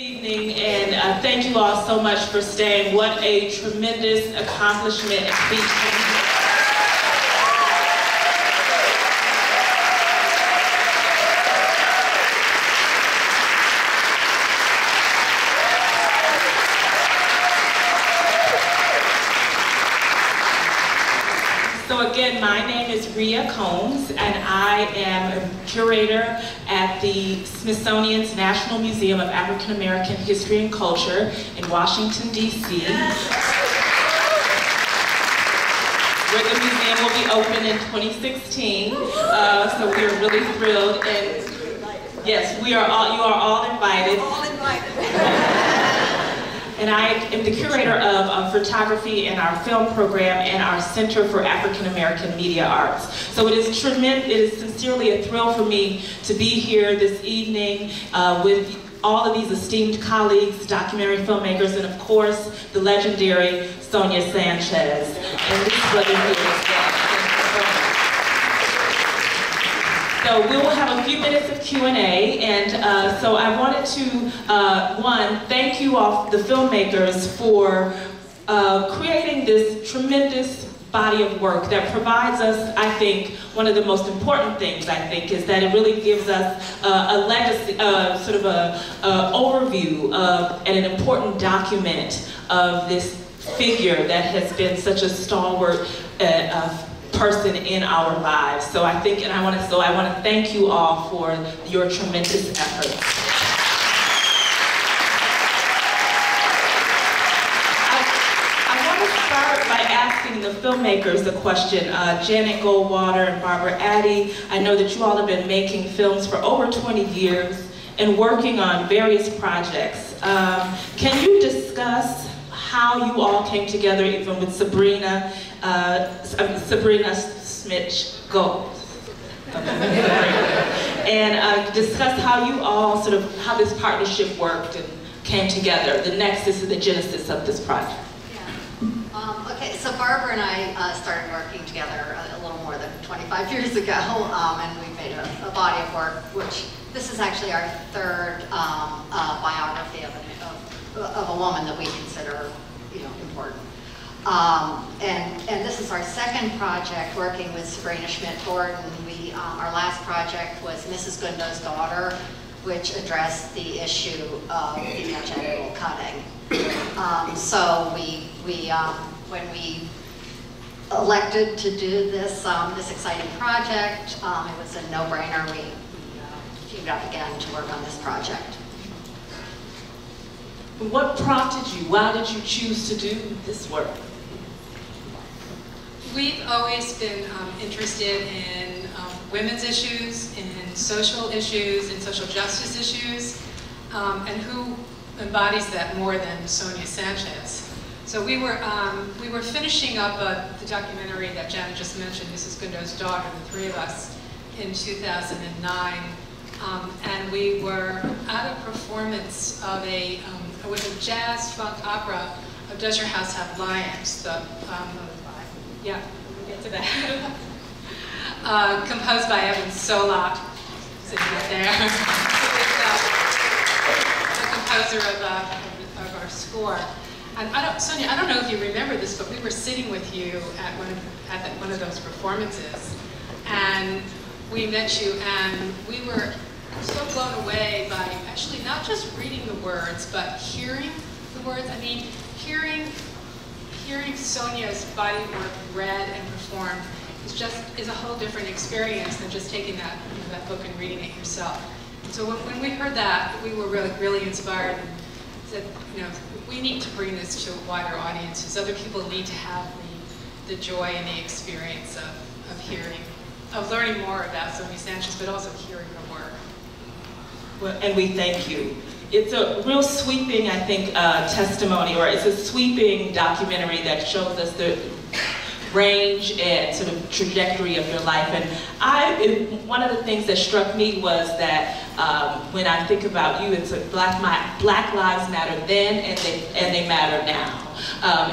Evening, and thank you all so much for staying. What a tremendous accomplishment and feat. So again, my name is Rhea Combs, and I am a curator at the Smithsonian's National Museum of African American History and Culture in Washington, D.C. Where the museum will be open in 2016. So we are really thrilled, and yes, you are all invited. All invited. And I am the curator of photography in our film program and our Center for African American Media Arts. So it is tremendous, it is sincerely a thrill for me to be here this evening with all of these esteemed colleagues, documentary filmmakers, and of course, the legendary Sonia Sanchez. And this brother here as well. So we will have a few minutes of Q&A, and so I wanted to, one, thank you all, the filmmakers, for creating this tremendous body of work that provides us, I think, one of the most important things, I think, is that it really gives us a legacy, sort of a overview of, and an important document of this figure that has been such a stalwart person in our lives. So I think, and I want to thank you all for your tremendous efforts. I want to start by asking the filmmakers a question. Janet Goldwater and Barbara Addy, I know that you all have been making films for over 20 years and working on various projects. Can you discuss how you all came together, even with Sabrina Smith Gold, and discuss how you all how this partnership worked and came together, the nexus and the genesis of this project. Yeah. Okay, so Barbara and I started working together a little more than 25 years ago, and we made a body of work, which this is actually our third biography of a woman that we consider, important. And this is our second project working with Sabrina Schmidt-Gordon. Our last project was Mrs. Gundo's Daughter, which addressed the issue of female genital cutting. So when we elected to do this exciting project, it was a no-brainer. We teamed up again to work on this project. What prompted you? Why did you choose to do this work? We've always been interested in women's issues, in social issues, in social justice issues, and who embodies that more than Sonia Sanchez. So we were finishing up the documentary that Janet just mentioned, Mrs. Gundo's Daughter, the three of us, in 2009, and we were at a performance of it was a jazz funk opera of Does Your House Have Lions? Yeah, we'll get to that. Composed by Evan Solot, sitting right there. The composer of our score. And Sonia, I don't know if you remember this, but we were sitting with you at one of those performances, and we met you, and we were so blown away by actually not just reading the words, but hearing the words. I mean, hearing Sonia's body work read and performed is a whole different experience than just taking that book and reading it yourself. And so when we heard that, we were really inspired and said, we need to bring this to wider audiences. Other people need to have the joy and the experience of hearing, of learning more about Sonia Sanchez, but also hearing her work. Well, and we thank you. It's a real sweeping, I think, testimony, or it's a sweeping documentary that shows us the range and sort of trajectory of your life. And one of the things that struck me was that when I think about you, it's Black Lives Matter then, and they matter now.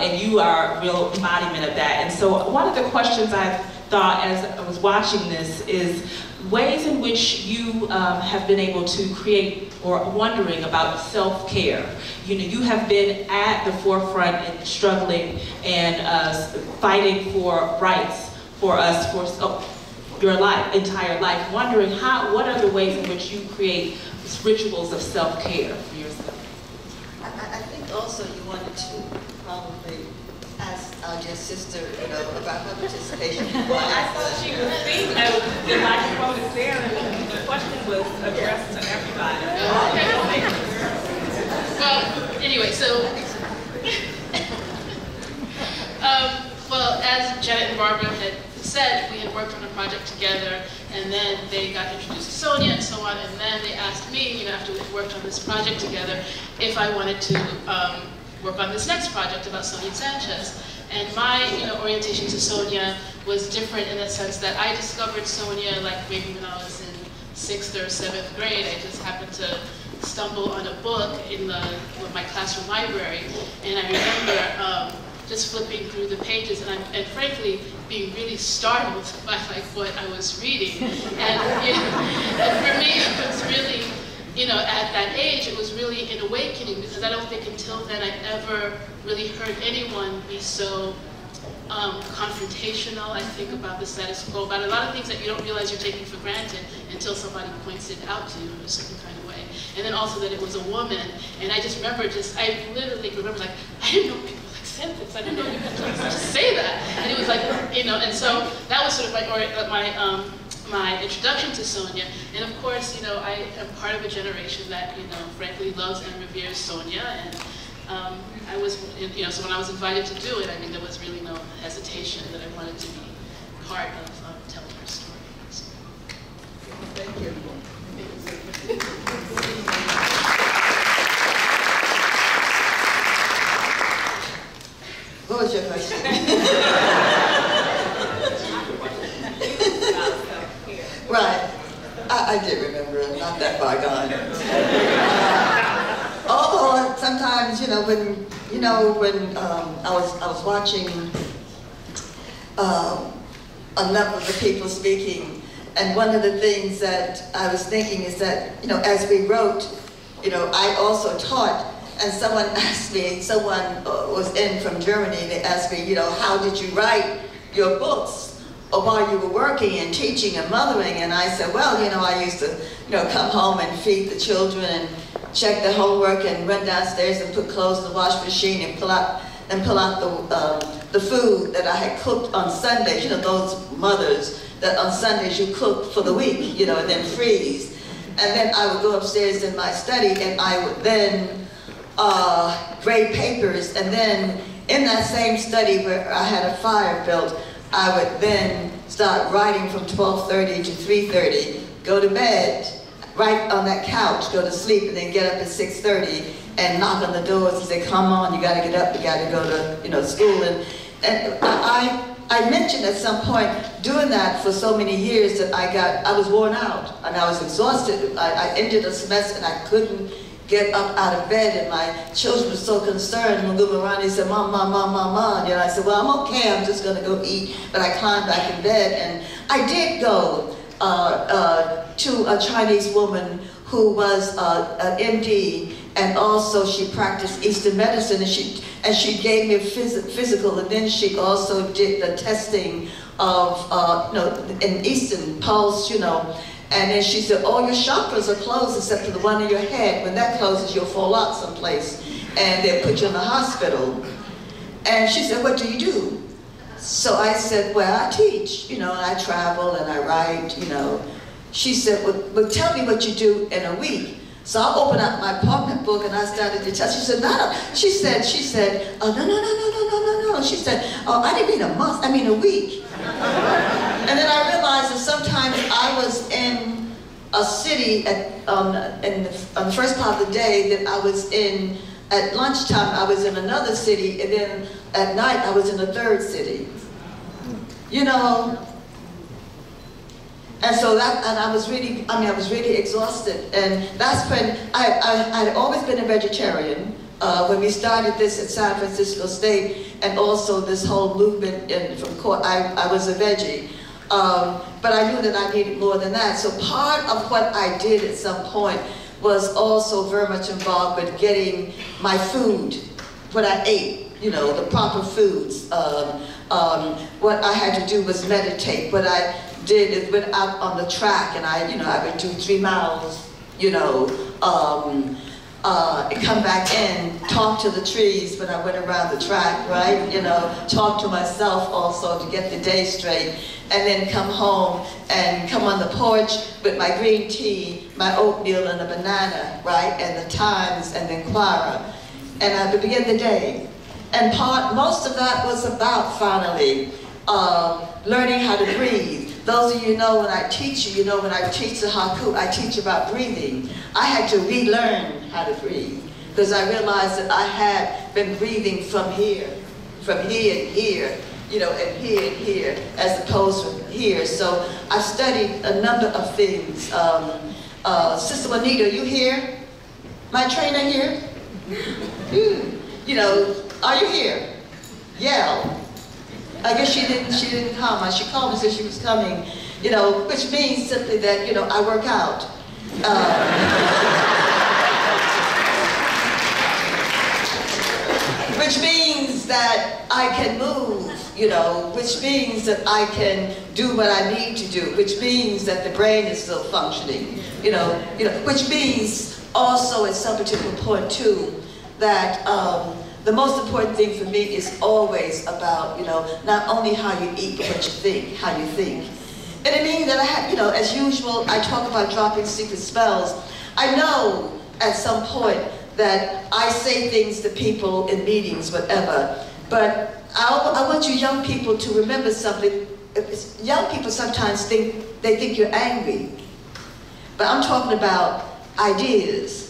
And you are a real embodiment of that. And so one of the questions I thought as I was watching this is, ways in which you have been able to create or wondering about self-care. You know, you have been at the forefront and struggling and fighting for rights for us for your entire life, wondering what are the ways in which you create rituals of self-care for yourself? I think also you wanted to probably ask our dear sister, you know, about her participation. Well, I thought she was speaking. The microphone is there, and the question was addressed to everybody. Well, anyway, so, well, as Janet and Barbara had said, we had worked on a project together, and then they got introduced to Sonia and so on, and then they asked me, you know, after we had worked on this project together, if I wanted to work on this next project about Sonia Sanchez. And my, you know, orientation to Sonia was different in the sense that I discovered Sonia like maybe when I was in 6th or 7th grade. I just happened to stumble on a book in my classroom library, and I remember just flipping through the pages and frankly being really startled by like what I was reading. And, you know, and for me it was really, you know, at that age, it was really an awakening, because I don't think until then I'd ever really heard anyone be so confrontational, I think, about the status quo, about a lot of things that you don't realize you're taking for granted until somebody points it out to you in a certain kind of way. And then also that it was a woman, and I just remember I literally remember like, I didn't know people like said this, I didn't know you could just say that. And it was like, you know, and so that was sort of my introduction to Sonia. And of course, you know, I am part of a generation that, you know, frankly loves and reveres Sonia. And I was, you know, so when I was invited to do it, I mean, there was really no hesitation that I wanted to be part of telling her story. So. Thank you. What was your question? Right. I did remember it, not that far gone. Although sometimes, you know, when I was watching a number of the people speaking, and one of the things that I was thinking is that, you know, as we wrote, you know, I also taught, and someone asked me, someone was in from Germany, they asked me, you know, how did you write your books? Or while you were working and teaching and mothering, and I said, well, you know, I used to, you know, come home and feed the children and check the homework and run downstairs and put clothes in the washing machine and pull out the food that I had cooked on Sundays. You know, those mothers that on Sundays you cook for the week, you know, and then freeze. And then I would go upstairs in my study and I would then grade papers, and then in that same study where I had a fire built, I would then start writing from 12:30 to 3:30, go to bed, write on that couch, go to sleep, and then get up at 6:30 and knock on the doors and say, come on, you gotta get up, you gotta go to, you know, school. And I mentioned at some point doing that for so many years that I was worn out and I was exhausted. I ended a semester and I couldn't get up out of bed, and my children were so concerned. When Gumarani said, Mom, Mom, Mom, Mom, Mom, and I said, well, I'm okay, I'm just gonna go eat. But I climbed back in bed, and I did go to a Chinese woman who was an MD, and also she practiced Eastern medicine, and she gave me a physical, and then she also did the testing of, you know, in Eastern pulse, you know. And then she said, all your chakras are closed except for the one in your head. When that closes, you'll fall out someplace, and they'll put you in the hospital. And she said, what do you do? So I said, well, I teach, you know, and I travel and I write, you know. She said, well, tell me what you do in a week. So I opened up my apartment book and I started to tell. She said, no. She said, oh, no. She said, oh, I didn't mean a month, I mean a week. And then I realized that sometimes I was in a city on the first part of the day, that I was in, at lunchtime I was in another city, and then at night I was in a third city. You know? And so that, and I was really exhausted. And that's when I had always been a vegetarian. When we started this at San Francisco State, and also this whole movement from court, I was a veggie. But I knew that I needed more than that. So part of what I did at some point was also very much involved with getting my food, what I ate, you know, the proper foods. What I had to do was meditate. What I did is went out on the track, and I would do 3 miles, and come back in, talk to the trees when I went around the track, right? Talk to myself also to get the day straight, and then come home and come on the porch with my green tea, my oatmeal and a banana, right? And the Times and the Inquirer. And I would begin the day. And most of that was about, finally, learning how to breathe. Those of you know when I teach you, when I teach the haiku, I teach about breathing. I had to relearn how to breathe because I realized that I had been breathing from here and here, and here, as opposed to here. So I studied a number of things. Sister Juanita, you here? My trainer here? Are you here? Yell. I guess she didn't come. She called me and said she was coming, which means simply that, I work out. Which means that I can move, which means that I can do what I need to do, which means that the brain is still functioning, which means also at some particular point too, that the most important thing for me is always about, not only how you eat, but what you think, how you think. And it means that I have, as usual, I talk about dropping secret spells. I know at some point that I say things to people in meetings, whatever, but I want you young people to remember something. Young people sometimes think you're angry, but I'm talking about ideas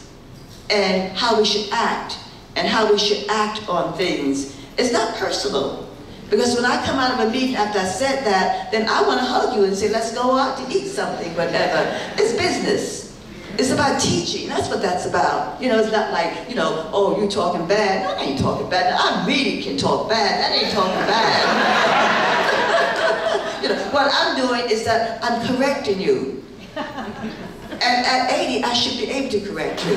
and how we should act. And how we should act on things. It's not personal. Because when I come out of a meeting after I said that, then I want to hug you and say, let's go out to eat something, whatever. It's business. It's about teaching. That's what that's about. It's not like, oh, you're talking bad. No, I ain't talking bad. I really can talk bad. That ain't talking bad. What I'm doing is that I'm correcting you. And at 80, I should be able to correct you.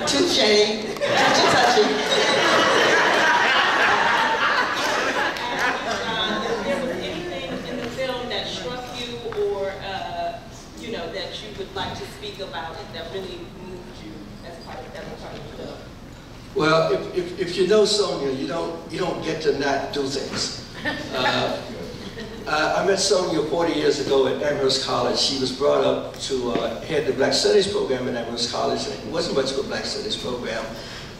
Touche. Touchy. There was anything in the film that struck you or, that you would like to speak about it that really moved you as part of the film? Well, if you know Sonia, you don't get to not do things. I met Sonia 40 years ago at Amherst College. She was brought up to head the Black Studies program at Amherst College, and it wasn't much of a Black Studies program.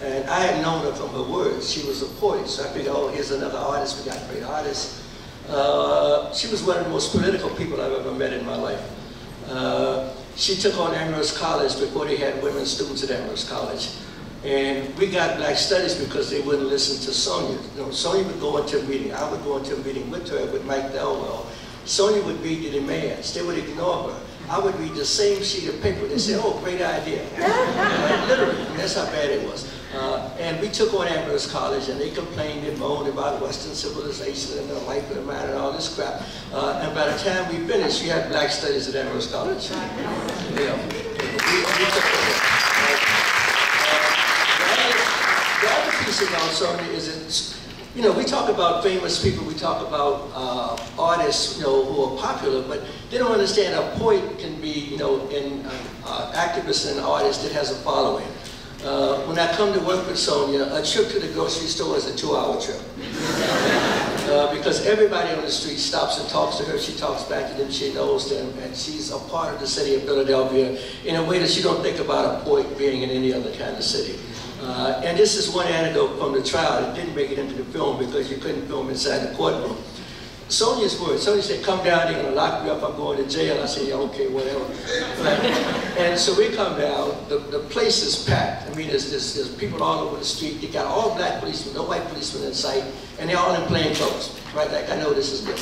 And I had known her from her words. She was a poet, so I figured, oh, here's another artist. We got great artists. She was one of the most political people I've ever met in my life. She took on Amherst College before they had women students at Amherst College. And we got Black Studies because they wouldn't listen to Sonia. Sonia would go into a meeting. I would go into a meeting with her, with Mike Delwell. Sonia would read the demands. They would ignore her. I would read the same sheet of paper. They say, oh, great idea. Literally, that's how bad it was. And we took on Amherst College, and they complained and moaned about Western civilization and the life of the man and all this crap. And by the time we finished, we had Black Studies at Amherst College. We took the other piece about Sonia is that, we talk about famous people, we talk about artists, who are popular, but they don't understand a poet can be, an activist and an artist that has a following. When I come to work with Sonia, a trip to the grocery store is a 2-hour trip. Because everybody on the street stops and talks to her, she talks back to them, she knows them, and she's a part of the city of Philadelphia in a way that you don't think about a poet being in any other kind of city. And this is one anecdote from the trial. It didn't make it into the film because you couldn't film inside the courtroom. Sonia's words. Sonia said, come down, they're going to lock me up, I'm going to jail. I said, yeah, okay, whatever. And so we come down, the place is packed. I mean, there's people all over the street. You got all black policemen, no white policemen in sight, and they're all in plain clothes, right? Like, I know this is good.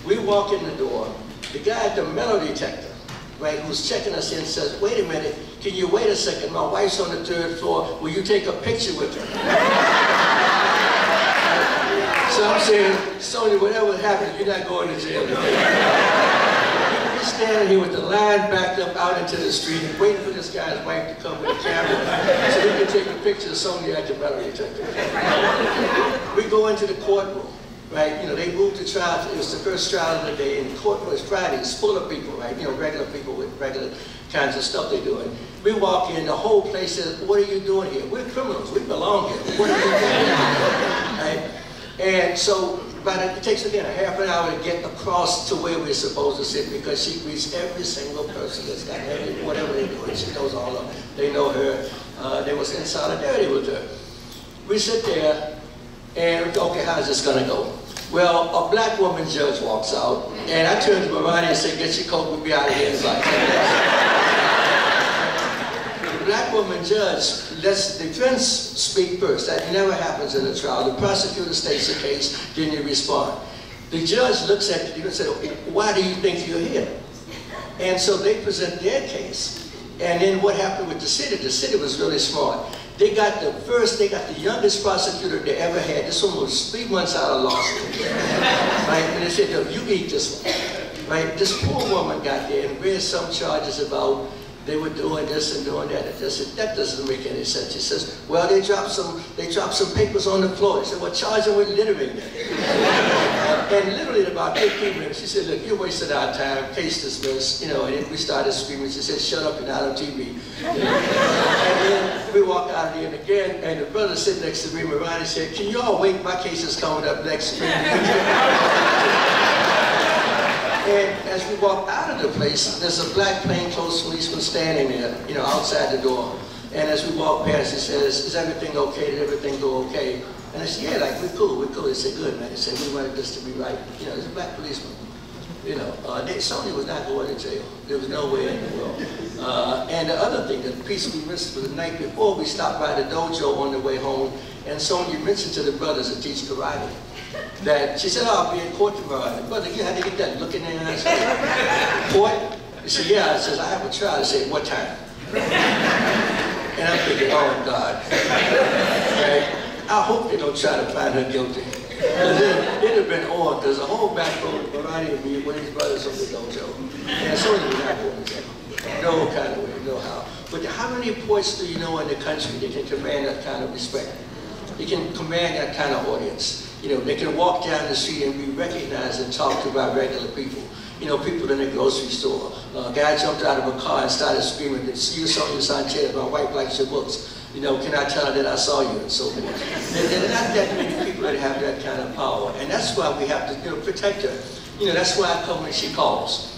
We walk in the door. The guy at the metal detector right, who's checking us in, says, wait a minute, can you wait a second? My wife's on the 3rd floor. Will you take a picture with her? So I'm saying, Sonia, whatever happens, you're not going to jail. We're standing here with the line backed up out into the street and waiting for this guy's wife to come with a camera so he can take a picture of Sonia at the metal detector. We go into the courtroom, right? You know, they moved the trial. It was the first trial of the day, and the courtroom was Friday. It's full of people, right? You know, regular people with regular kinds of stuff they're doing. We walk in, the whole place says, what are you doing here? We're criminals. We belong here. What are you doing here? Right? And so, it takes again a half an hour to get across to where we're supposed to sit, because she greets every single person that's got whatever they're doing. She knows all of them. They know her. They was in solidarity with her. We sit there, and okay, how's this gonna go? Well, a black woman judge walks out, and I turn to Marani and say, get your coat, we'll be out of here in like 10 minutes. The black woman judge lets the defense speak first. That never happens in a trial. The prosecutor states the case, then you respond. The judge looks at you and says, why do you think you're here? And so they present their case. And then what happened with the city? The city was really smart. They got the youngest prosecutor they ever had. This one was 3 months out of law school. Right? And they said, no, you eat this one. Right? This poor woman got there and read some charges about they were doing this and doing that. And just said, that doesn't make any sense. She says, well, they dropped some papers on the floor. She said, well, charge them with littering. And literally in about 15 minutes, she said, look, you wasted our time, case dismissed, you know, and then we started screaming. She said, shut up, you're not on TV. And then we walked out of there, and again, and the brother sitting next to me, Marani, said, can you all wait, my case is coming up next spring. And as we walk out of the place, there's a black plainclothes policeman standing there, you know, outside the door. And as we walk past, he says, is everything okay? Did everything go okay? And I said, yeah, like, we're cool, we're cool. He said, good, man. He said, we wanted this to be right. You know, he's a black policeman. You know, Sonia was not going to jail. There was no way in the world. And the other thing, the piece we missed was the night before, we stopped by the dojo on the way home, and Sonia mentioned to the brothers that teach karate that she said, oh, I'll be in court tomorrow. And brother, you had to get that look in there. And I said, court? He said, yeah. I said, I have a trial. I said, what time? And I'm thinking, oh, God. Right? I hope they don't try to find her guilty. Because it'd have been on. There's a whole backbone variety of me with his brothers from the dojo. And Sonia was not going to jail. No kind of way, no how. But how many points do you know in the country that can command that kind of respect? They can command that kind of audience. You know, they can walk down the street and be recognized and talked to by regular people. You know, people in the grocery store. A guy jumped out of a car and started screaming, you, Sonia Sanchez, my wife likes your books. You know, can I tell her that I saw you, and so forth. There are not that many people that have that kind of power. And that's why we have to, you know, protect her. You know, that's why I come when she calls.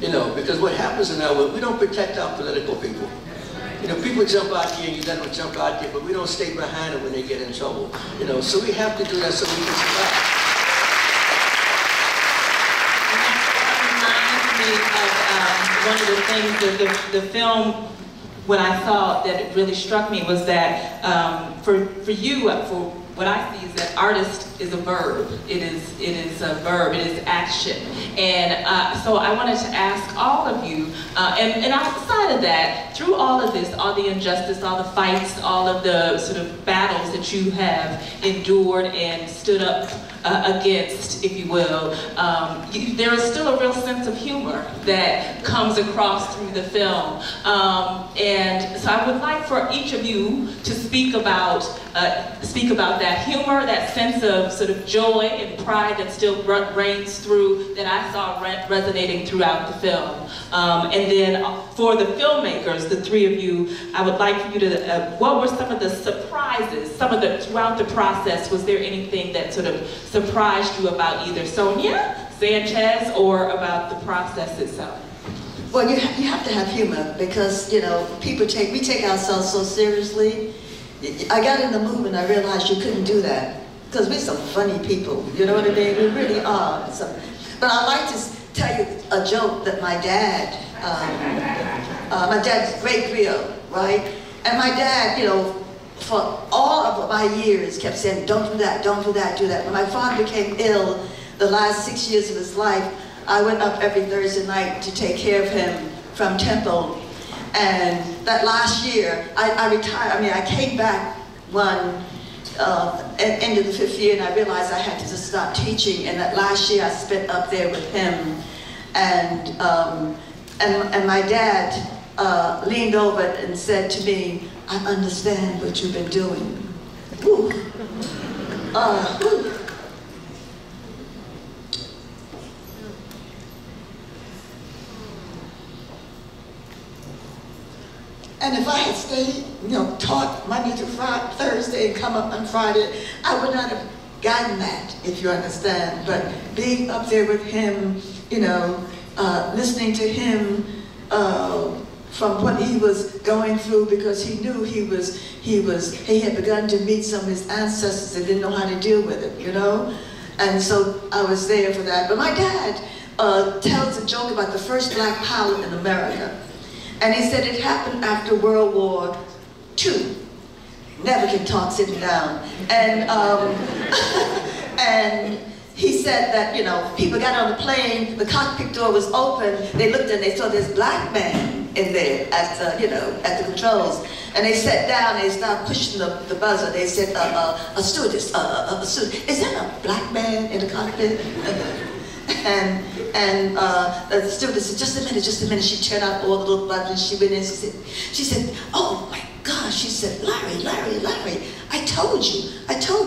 You know, because what happens in our world, we don't protect our political people. You know, people jump out here and you let them jump out there, but we don't stay behind them when they get in trouble. You know, so we have to do that so we can survive. And that reminds me of one of the things that the film, what I thought that it really struck me was that for you, for what I see is that artist is a verb. It is a verb. It is action. And so I wanted to ask all of you, and outside of that, through all of this, all the injustice, all the fights, all of the sort of battles that you have endured and stood up against, if you will, there is still a real sense of humor that comes across through the film. And so I would like for each of you to speak about that humor, that sense of sort of joy and pride that still reigns through, that I saw resonating throughout the film. And then for the filmmakers, the three of you, I would like for you to, what were some of the surprises, throughout the process, was there anything that sort of surprised you about either Sonia Sanchez or about the process itself? Well, you have to have humor because, you know, we take ourselves so seriously. I got in the movement, I realized you couldn't do that because we're some funny people, you know what I mean? We really are. But I'd like to tell you a joke that my dad's great griot, right? And my dad, you know, for all of my years kept saying, don't do that, don't do that, do that. When my father became ill, the last 6 years of his life, I went up every Thursday night to take care of him from Temple. And that last year, I retired. I mean, I came back at end of the 5th year, and I realized I had to just stop teaching. And that last year, I spent up there with him. And my dad leaned over and said to me, "I understand what you've been doing." Woo. Woo. And if I had stayed, taught Monday to Friday, Thursday, and come up on Friday, I would not have gotten that, if you understand. But being up there with him, listening to him from what he was going through, because he knew he had begun to meet some of his ancestors that didn't know how to deal with it, And so I was there for that. But my dad tells a joke about the first black pilot in America. And he said it happened after World War II. Never can talk sitting down. And and he said that, people got on the plane, the cockpit door was open, they looked and they saw this black man in there at the controls. And they sat down and they started pushing the buzzer. They said, a stewardess, a stewardess. Is that a black man in the cockpit? And the stewardess said, just a minute. She turned out all the little buttons. She went in, she said, "Oh my gosh," she said, Larry, I told you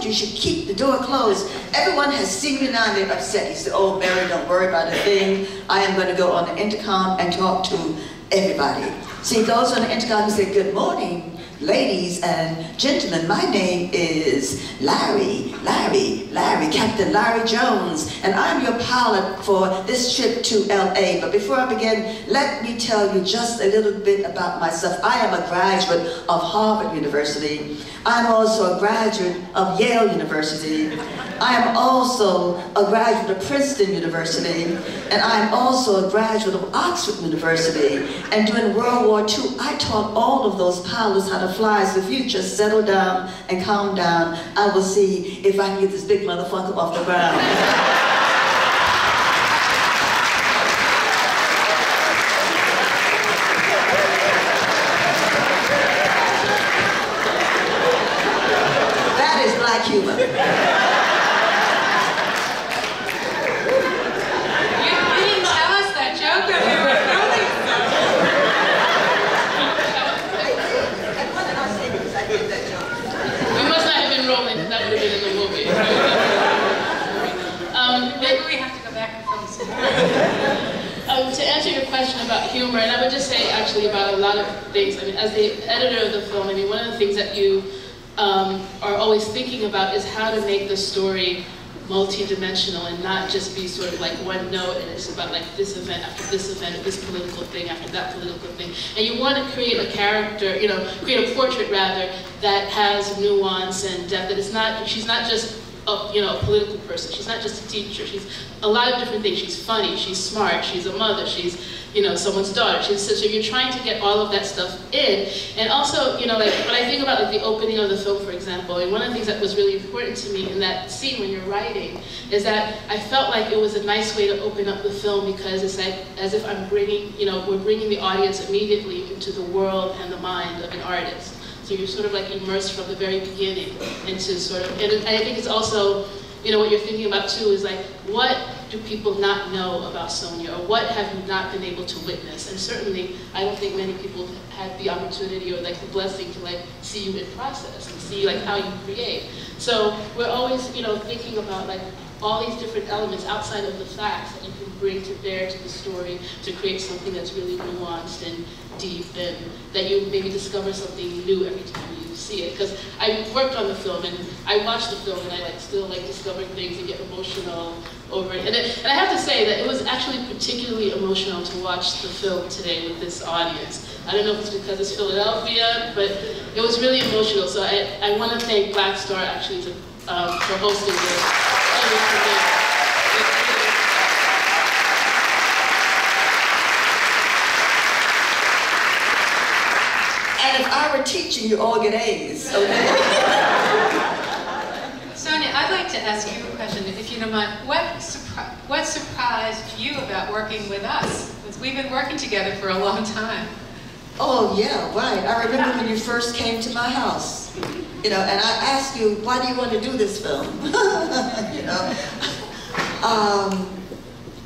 you should keep the door closed. Everyone has seen you now and they're upset. He said, "Oh, Mary, don't worry about a thing. I am going to go on the intercom and talk to everybody." So he goes on the intercom and said, "Good morning, ladies and gentlemen, my name is Larry, Captain Larry Jones, and I'm your pilot for this trip to LA. But before I begin, let me tell you just a little bit about myself. I am a graduate of Harvard University. I'm also a graduate of Yale University. I am also a graduate of Princeton University, and I'm also a graduate of Oxford University. And during World War II, I taught all of those pilots how to fly. So if you just settle down and calm down, I will see if I can get this big motherfucker off the ground." That is black humor. Maybe we have to go back and film some more. To answer your question about humor, and I would just say actually about a lot of things. I mean, as the editor of the film, one of the things that you are always thinking about is how to make the story multi-dimensional and not just be sort of like one note, and it's about like this event after this event, this political thing after that political thing. And you want to create a character, create a portrait rather, that has nuance and depth, that she's not just a political person. She's not just a teacher. She's a lot of different things. She's funny, she's smart, she's a mother, she's, someone's daughter. So you're trying to get all of that stuff in. And also, when I think about like the opening of the film, for example, and one of the things that was really important to me in that scene when you're writing is that I felt like it was a nice way to open up the film, because it's like as if I'm bringing, we're bringing the audience immediately into the world and the mind of an artist. So you're sort of like immersed from the very beginning into sort of, and I think it's also, what you're thinking about too is like, what do people not know about Sonia, or what have you not been able to witness? And certainly, I don't think many people have had the opportunity or like the blessing to like see you in process and see like how you create. So we're always, thinking about like all these different elements outside of the facts that you can bring to bear to the story to create something that's really nuanced and deep, and that you maybe discover something new every time you see it. Because I worked on the film and I watched the film and I still discovering things and get emotional over it. And I have to say that it was actually particularly emotional to watch the film today with this audience. I don't know if it's because it's Philadelphia, but it was really emotional. So I want to thank Blackstar actually for hosting this. And if I were teaching, you all get A's, okay? Sonia, I'd like to ask you a question, if you don't mind. What surprised you about working with us? Because we've been working together for a long time. Oh yeah, right. I remember when you first came to my house, you know, and I asked you, why do you want to do this film? You know,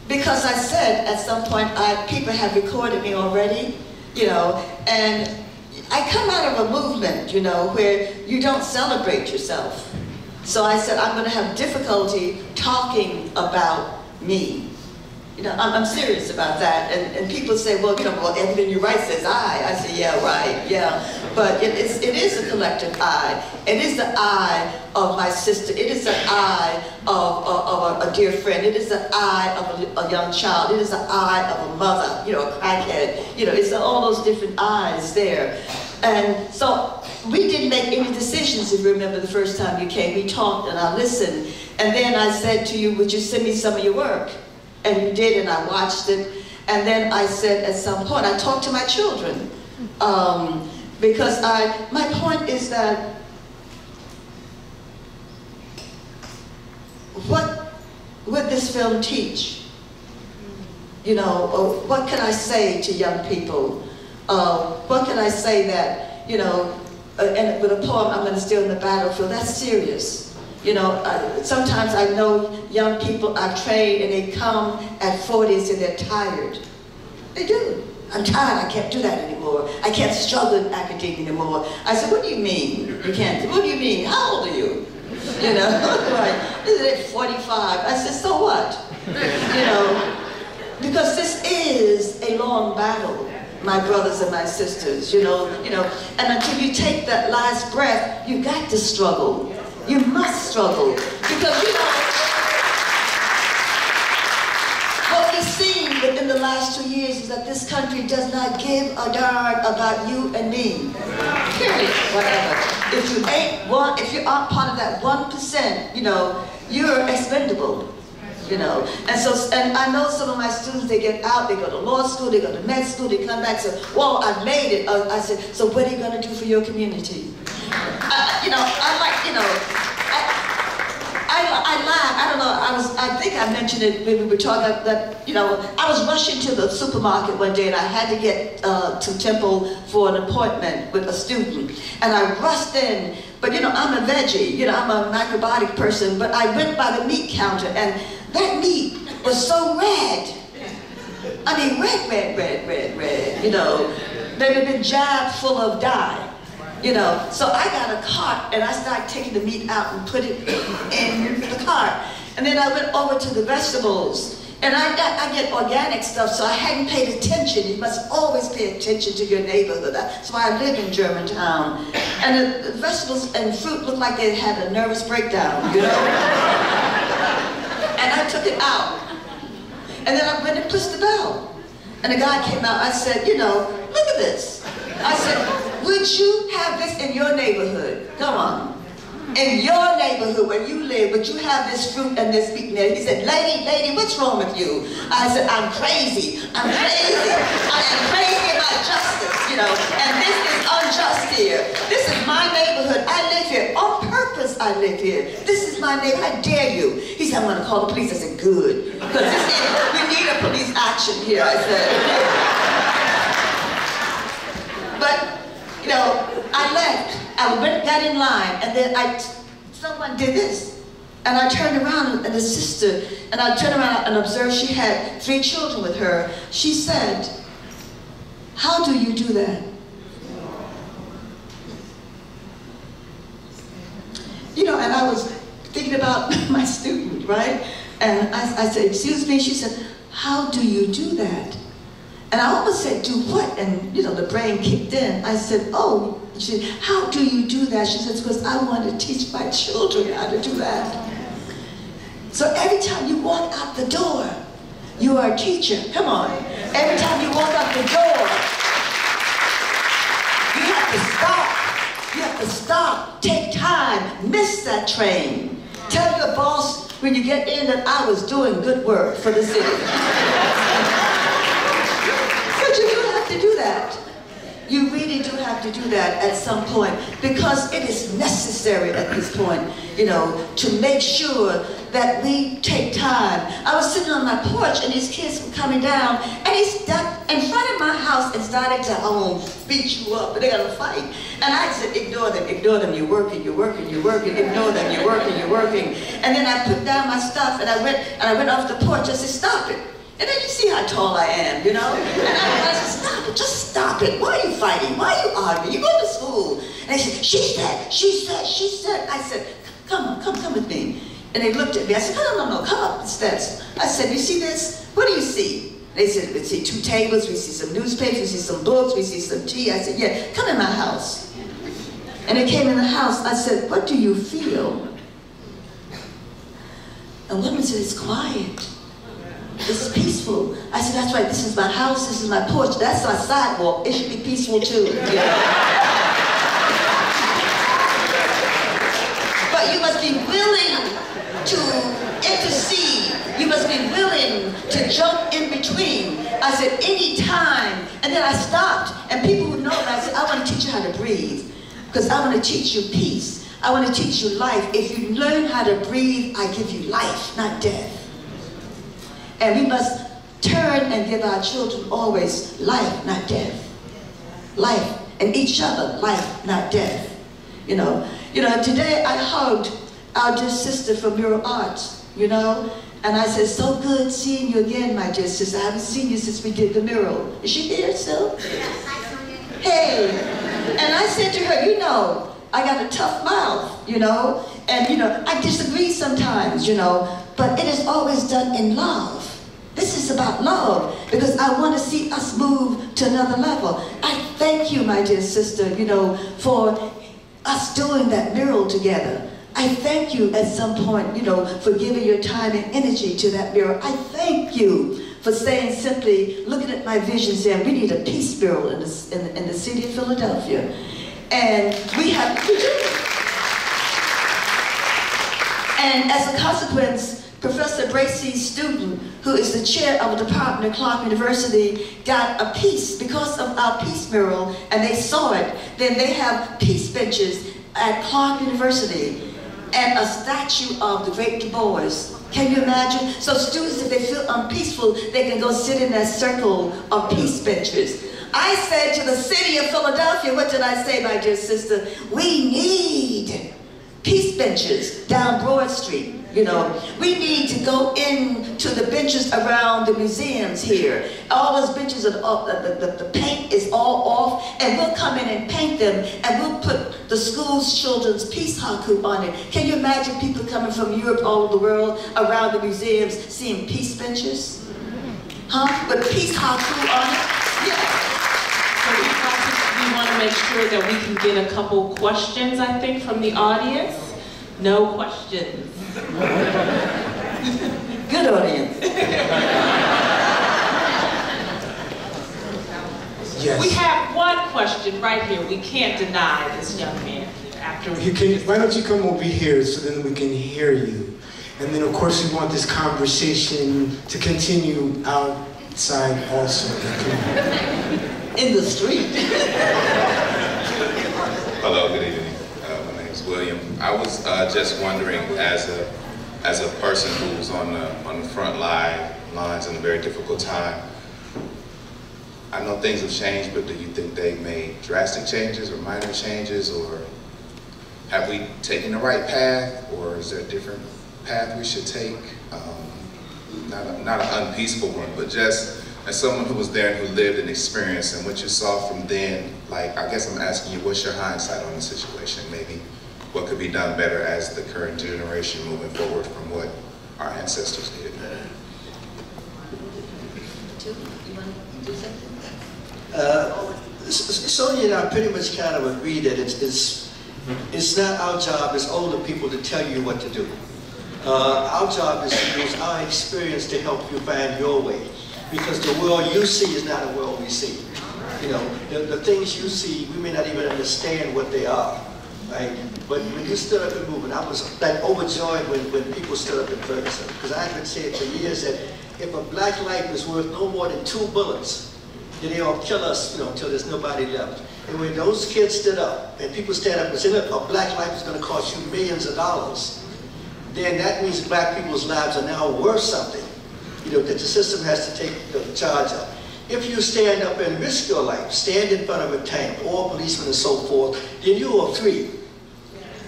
because I said at some point, people have recorded me already, you know, and I come out of a movement, you know, where you don't celebrate yourself. So I said, I'm going to have difficulty talking about me. You know, I'm serious about that. And people say, well, you know, well, everything you write says I. I say, yeah, right, yeah. But it is a collective I. It is the I of my sister. It is the I of a dear friend. It is the I of a young child. It is the I of a mother, you know, a crackhead. You know, it's all those different I's there. And so we didn't make any decisions, if you remember the first time you came. We talked and I listened. And then I said to you, would you send me some of your work? And you did, and I watched it. And then I said at some point, I talked to my children. Because my point is that what would this film teach? You know, what can I say to young people? What can I say that, you know, and with a poem, I'm going to steal in the battlefield, that's serious. You know, sometimes I know young people are trained and they come at 40s and they're tired. They do. I'm tired, I can't do that anymore. I can't struggle in academia anymore. I said, what do you mean you can't? What do you mean? How old are you? You know, like, isn't it 45? I said, so what? You know, because this is a long battle, my brothers and my sisters, you know, and until you take that last breath, you've got to struggle. You must struggle, because you know, what we've seen within the last 2 years is that this country does not give a darn about you and me. Period. Whatever. If you aren't part of that 1%, you know, you're expendable. You know, and I know some of my students, they get out, they go to law school, they go to med school, they come back and say, whoa, I've made it. I said, so what are you going to do for your community? You know, I like, you know, I laugh. I don't know, I think I mentioned it when we were talking that, you know, I was rushing to the supermarket one day and I had to get to Temple for an appointment with a student. And I rushed in, but you know, I'm a veggie, you know, I'm a macrobiotic person, but I went by the meat counter and that meat was so red. I mean, red, you know. They had been jabbed full of dye. You know, so I got a cart and I started taking the meat out and put it in the cart. And then I went over to the vegetables and I get organic stuff, so I hadn't paid attention. You must always pay attention to your neighborhood. That's why I live in Germantown. And the vegetables and fruit looked like they had a nervous breakdown, you know? And I took it out. And then I went and pushed the bell. And the guy came out, I said, you know, look at this. I said, would you have this in your neighborhood? Come on. In your neighborhood where you live, would you have this fruit and this meat in there? He said, lady, what's wrong with you? I said, I'm crazy. I am crazy about justice, you know, and this is unjust here. This is my neighborhood. I live here. On purpose, I live here. This is my neighborhood. I dare you. He said, I'm going to call the police. I said, good. Because we need a police action here, I said. But, you know, I left. I got in line, and then someone did this. And I turned around, and the sister, and I turned around and observed she had 3 children with her. She said, how do you do that? You know, and I was thinking about my student, right? And I said, excuse me, she said, how do you do that? And I almost said, do what? And, you know, the brain kicked in. I said, oh, she said, how do you do that? She said, because I want to teach my children how to do that. So every time you walk out the door, you are a teacher. Come on. Every time you walk out the door, you have to stop. You have to stop, take time, miss that train. Tell your boss when you get in that I was doing good work for the city. But you do have to do that. You really really do have to do that at some point, because it is necessary at this point, you know, to make sure that we take time. I was sitting on my porch and these kids were coming down and he stepped in front of my house and started to beat you up, and they're gonna fight. And I said, ignore them, you're working, ignore them, you're working. And then I put down my stuff and I went off the porch. I said, stop it. And then you see how tall I am, you know? And I said, stop it, just stop it. Why are you fighting? Why are you arguing? You go to school. And they said, she said. I said, come with me. And they looked at me. I said, no, come up the steps. I said, you see this? What do you see? They said, we see 2 tables, we see some newspapers, we see some books, we see some tea. I said, yeah, come in my house. And they came in the house. I said, what do you feel? A woman said, it's quiet. It's peaceful. I said, that's right, this is my house, this is my porch, that's our sidewalk. It should be peaceful too. But you must be willing to intercede. You must be willing to jump in between. I said, any time. And then I stopped. And people who know that, I said, I want to teach you how to breathe. Because I want to teach you peace. I want to teach you life. If you learn how to breathe, I give you life, not death. And we must turn and give our children always life, not death. Life. And each other, life, not death. You know, today I hugged our dear sister from Mural Arts, you know, and I said, so good seeing you again, my dear sister. I haven't seen you since we did the mural. Is she here still? Hey. And I said to her, you know, I got a tough mouth, you know, and, you know, I disagree sometimes, you know, but it is always done in love. This is about love, because I want to see us move to another level. I thank you, my dear sister, you know, for us doing that mural together. I thank you at some point, you know, for giving your time and energy to that mural. I thank you for saying simply, looking at my vision, saying we need a peace mural in the city of Philadelphia. And we have to do it. And as a consequence, Professor Bracey's student, who is the chair of the department at Clark University, got a piece because of our peace mural, and they saw it. Then they have peace benches at Clark University and a statue of the great Du Bois. Can you imagine? So students, if they feel unpeaceful, they can go sit in that circle of peace benches. I said to the city of Philadelphia, what did I say, my dear sister? We need peace benches down Broad Street. You know, we need to go into the benches around the museums here. All those benches are the paint is all off, and we'll come in and paint them, and we'll put the school's children's peace haiku on it. Can you imagine people coming from Europe, all over the world, around the museums, seeing peace benches? Huh? With peace haiku on it? Yeah. So we want to make sure that we can get a couple questions, I think, from the audience. No questions. Good audience. Yes. We have one question right here. We can't deny this young man after Why don't you come over here so then we can hear you? And then of course we want this conversation to continue outside also. In the street. Hello, good evening. My name is William. I was just wondering, as a person who's on the front lines in a very difficult time, I know things have changed, but do you think they've made drastic changes or minor changes, or have we taken the right path, or is there a different path we should take? Not an unpeaceful one, but just as someone who was there and who lived and experienced, and what you saw from then, like, I guess I'm asking you, what's your hindsight on the situation? Maybe what could be done better as the current generation moving forward from what our ancestors did? Sonia and I pretty much kind of agree that it's not our job as older people to tell you what to do. Our job is to use our experience to help you find your way, because the world you see is not the world we see. You know, the things you see, we may not even understand what they are, right? But when you stood up and moved, I was like overjoyed when people stood up in Ferguson, because I've been saying for years that if a black life is worth no more than 2 bullets, then they all kill us, until there's nobody left. And when those kids stood up, and people stand up and say, look, a black life is going to cost you millions of dollars, then that means black people's lives are now worth something, that the system has to take charge of. If you stand up and risk your life, stand in front of a tank, or policemen and so forth, then you are free,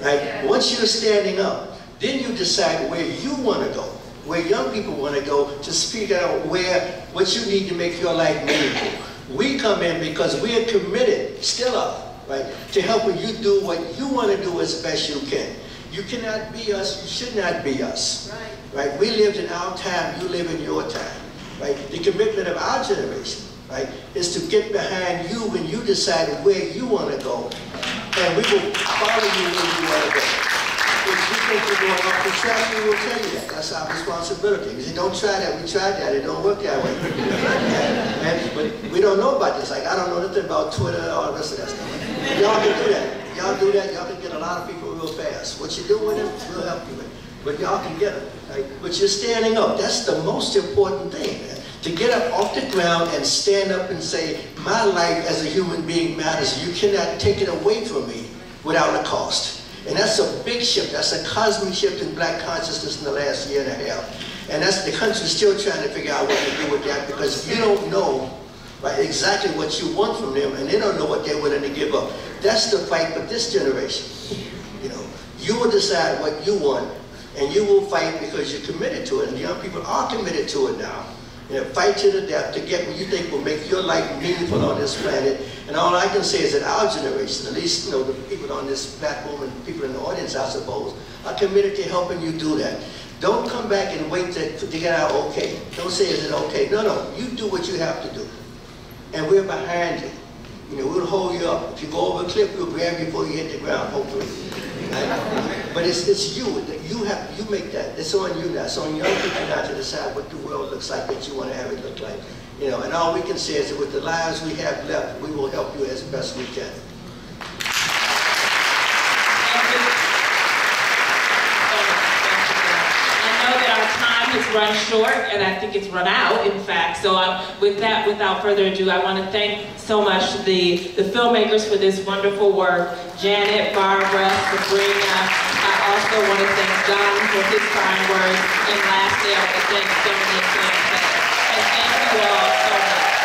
right? Once you're standing up, then you decide where you want to go, where young people want to go, to speak out what you need to make your life meaningful. We come in because we are committed, still are, right, to helping you do what you want to do as best you can. You cannot be us, you should not be us. Right? We lived in our time, you live in your time. Right? The commitment of our generation, right, is to get behind you when you decide where you want to go. And we will follow you where you want to go. If you think you're going off the track, we will tell you that. That's our responsibility. We say, don't try that, we tried that, it don't work that way. But we don't know about this. Like, I don't know nothing about Twitter or all the rest of that stuff. Y'all can do that. Y'all do that, y'all can get a lot of people real fast. What you do with it, we'll help you with it. But y'all can get it, right? But you're standing up. That's the most important thing, man. To get up off the ground and stand up and say, my life as a human being matters. You cannot take it away from me without a cost. And that's a big shift. That's a cosmic shift in black consciousness in the last year and a half. And that's the country still trying to figure out what to do with that, because you don't know, right, exactly what you want from them, and they don't know what they're willing to give up. That's the fight for this generation. You will decide what you want, and you will fight because you're committed to it. And young people are committed to it now. Fight to the death to get what you think will make your life meaningful on this planet. And all I can say is that our generation, at least the people on this platform and people in the audience, I suppose, are committed to helping you do that. Don't come back and wait to get out okay. Don't say, is it okay? No, you do what you have to do. And we're behind you. We'll hold you up. If you go over a cliff, we'll grab you before you hit the ground, hopefully. Right? But it's you. You make that. It's on you now. It's on young people now to decide what the world looks like, that you want to have it look like. And all we can say is that with the lives we have left, we will help you as best we can. Has run short, and I think it's run out, in fact. So with that, without further ado, I want to thank so much the filmmakers for this wonderful work, Janet, Barbara, Sabrina. I also want to thank John for his kind words, and lastly, I want to thank Sonia Sanchez. And thank you all so much.